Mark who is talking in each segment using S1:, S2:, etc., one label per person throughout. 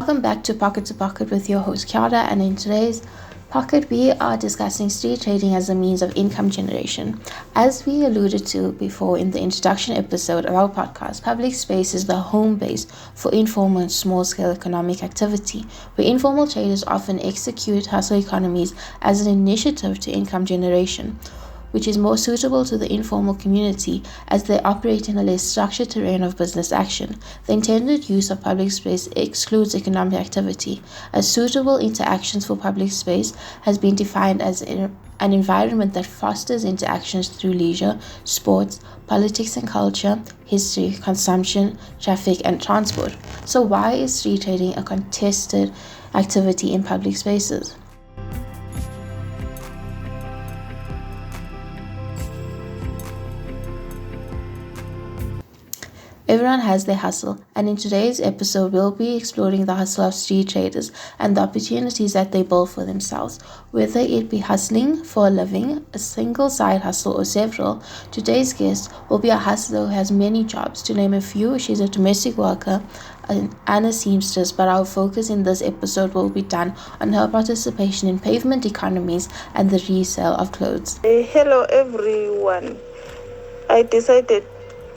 S1: Welcome back to Pocket with your host Kihato, and in today's Pocket we are discussing street trading as a means of income generation. As we alluded to before in the introduction episode of our podcast, public space is the home base for informal and small-scale economic activity, where informal traders often execute hustle economies as an initiative to income generation, which is more suitable to the informal community as they operate in a less structured terrain of business action. The intended use of public space excludes economic activity, as suitable interactions for public space has been defined as an environment that fosters interactions through leisure, sports, politics and culture, history, consumption, traffic, and transport. So why is street trading a contested activity in public spaces? Everyone has their hustle, and in today's episode we'll be exploring the hustle of street traders and the opportunities that they build for themselves. Whether it be hustling for a living, a single side hustle, or several, today's guest will be a hustler who has many jobs. To name a few, she's a domestic worker and a seamstress, but our focus in this episode will be done on her participation in pavement economies and the resale of clothes.
S2: Hello everyone. I decided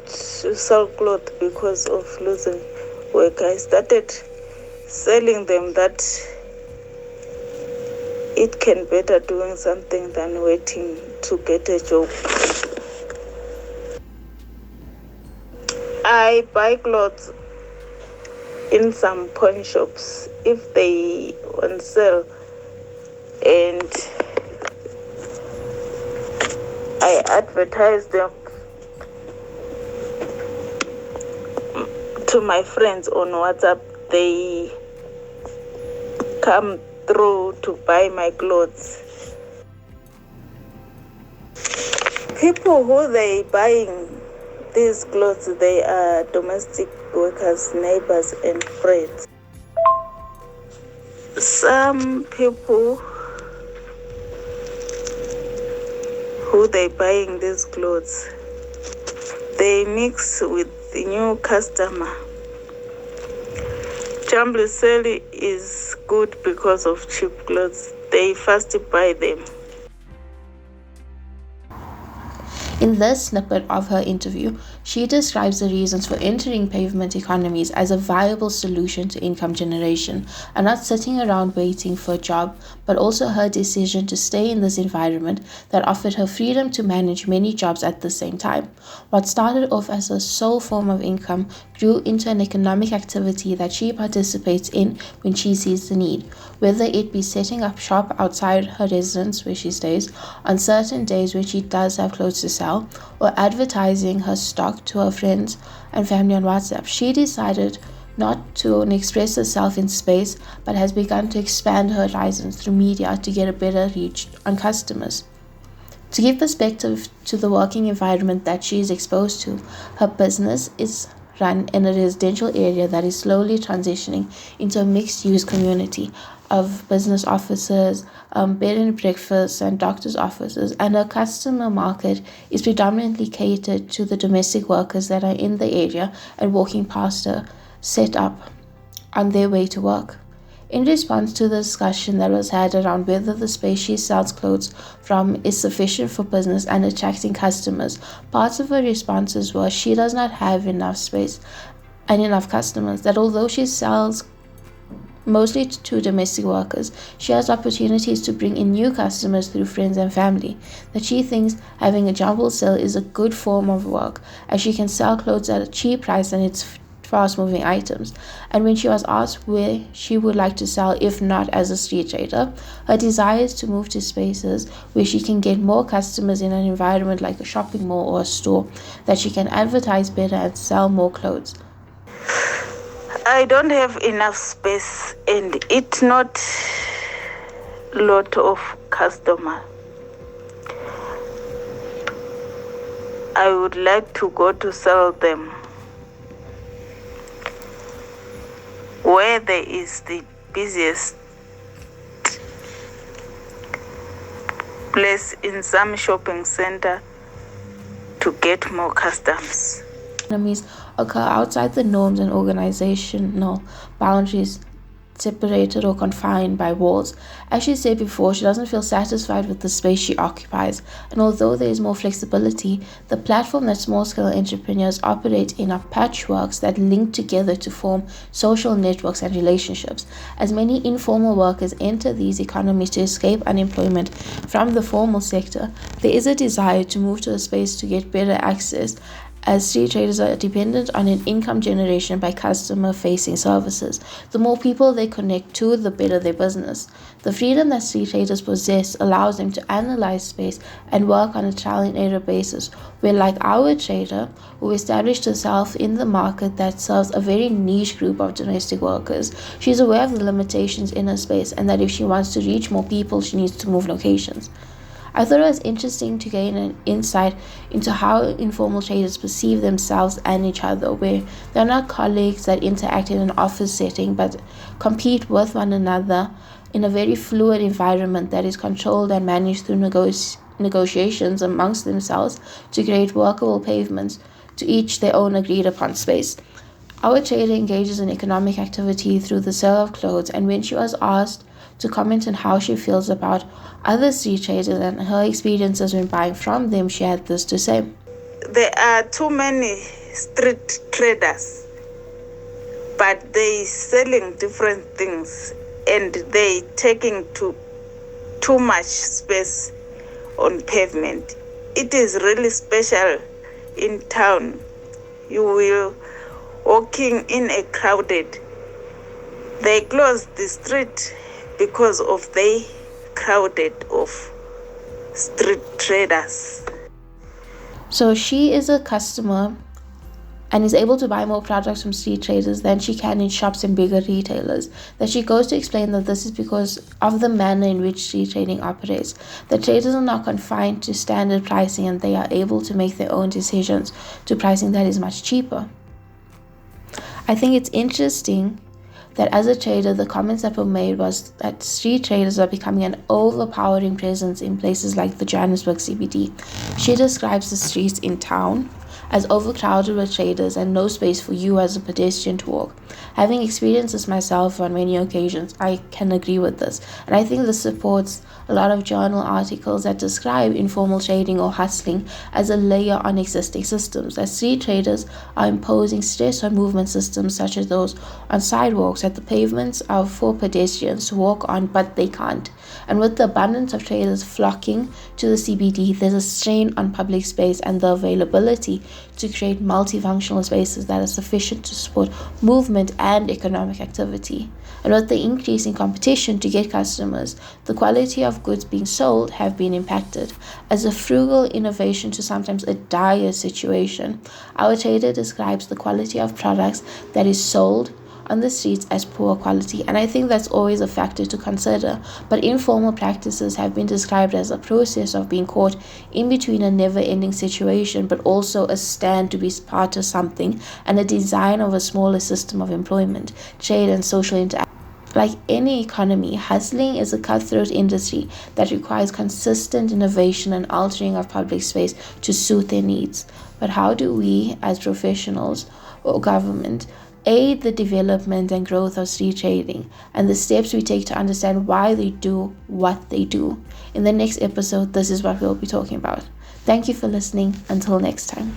S2: to sell clothes because of losing work. I started selling them that it can better doing something than waiting to get a job. I buy clothes in some pawn shops if they on sale, and I advertise them to my friends on WhatsApp. They come through to buy my clothes. People who they buying these clothes, they are domestic workers, neighbors, and friends. Some people who they buying these clothes, they mix with the new customer. Jumble sale is good because of cheap clothes. They first buy them.
S1: In this snippet of her interview, she describes the reasons for entering pavement economies as a viable solution to income generation, and not sitting around waiting for a job, but also her decision to stay in this environment that offered her freedom to manage many jobs at the same time. What started off as a sole form of income grew into an economic activity that she participates in when she sees the need, whether it be setting up shop outside her residence where she stays on certain days when she does have clothes to sell, or advertising her stock to her friends and family on WhatsApp. She decided not to only express herself in space, but has begun to expand her horizons through media to get a better reach on customers. To give perspective to the working environment that she is exposed to, her business is run in a residential area that is slowly transitioning into a mixed-use community of business offices, bed and breakfast, and doctor's offices, and her customer market is predominantly catered to the domestic workers that are in the area and walking past her, set up on their way to work. In response to the discussion that was had around whether the space she sells clothes from is sufficient for business and attracting customers, parts of her responses were she does not have enough space and enough customers, that although she sells mostly to domestic workers, she has opportunities to bring in new customers through friends and family, that she thinks having a jumble sale is a good form of work, as she can sell clothes at a cheap price and it's fast-moving items. And when she was asked where she would like to sell if not as a street trader, her desire is to move to spaces where she can get more customers in an environment like a shopping mall or a store, that she can advertise better and sell more clothes.
S2: I don't have enough space and it's not lot of customer. I would like to go to sell them where there is the busiest place in some shopping center to get more customers.
S1: Economies occur outside the norms and organizational boundaries separated or confined by walls. As she said before, she doesn't feel satisfied with the space she occupies, and although there is more flexibility, the platform that small-scale entrepreneurs operate in are patchworks that link together to form social networks and relationships. As many informal workers enter these economies to escape unemployment from the formal sector, there is a desire to move to a space to get better access, as street traders are dependent on an income generation by customer-facing services. The more people they connect to, the better their business. The freedom that street traders possess allows them to analyze space and work on a trial and error basis, where like our trader, who established herself in the market that serves a very niche group of domestic workers, she's aware of the limitations in her space and that if she wants to reach more people, she needs to move locations. I thought it was interesting to gain an insight into how informal traders perceive themselves and each other, where they're not colleagues that interact in an office setting but compete with one another in a very fluid environment that is controlled and managed through negotiations amongst themselves to create workable pavements, to each their own agreed upon space. Our trader engages in economic activity through the sale of clothes, and when she was asked to comment on how she feels about other street traders and her experiences when buying from them, she had this to say.
S2: There are too many street traders, but they selling different things and they taking too much space on pavement. It is really special in town. You will walking in a crowded. They close the street because of the crowded of street traders.
S1: So she is a customer and is able to buy more products from street traders than she can in shops and bigger retailers. That she goes to explain that this is because of the manner in which street trading operates. The traders are not confined to standard pricing and they are able to make their own decisions to pricing that is much cheaper. I think it's interesting that as a trader, the comments that were made was that street traders are becoming an overpowering presence in places like the Johannesburg CBD. She describes the streets in town as overcrowded with traders and no space for you as a pedestrian to walk. Having experienced this myself on many occasions, I can agree with this. And I think this supports a lot of journal articles that describe informal trading or hustling as a layer on existing systems, as street traders are imposing stress on movement systems such as those on sidewalks, that the pavements are for pedestrians to walk on, but they can't. And with the abundance of traders flocking to the CBD, there's a strain on public space and the availability to create multifunctional spaces that are sufficient to support movement and economic activity. And with the increase in competition to get customers, the quality of goods being sold have been impacted. As a frugal innovation to sometimes a dire situation, our trader describes the quality of products that is sold on the streets as poor quality, and I think that's always a factor to consider. But informal practices have been described as a process of being caught in between a never-ending situation, but also a stand to be part of something and a design of a smaller system of employment, trade, and social interaction. Like any economy, hustling is a cutthroat industry that requires consistent innovation and altering of public space to suit their needs. But how do we, as professionals or government, aid the development and growth of street trading and the steps we take to understand why they do what they do? In the next episode, this is what we'll be talking about. Thank you for listening. Until next time.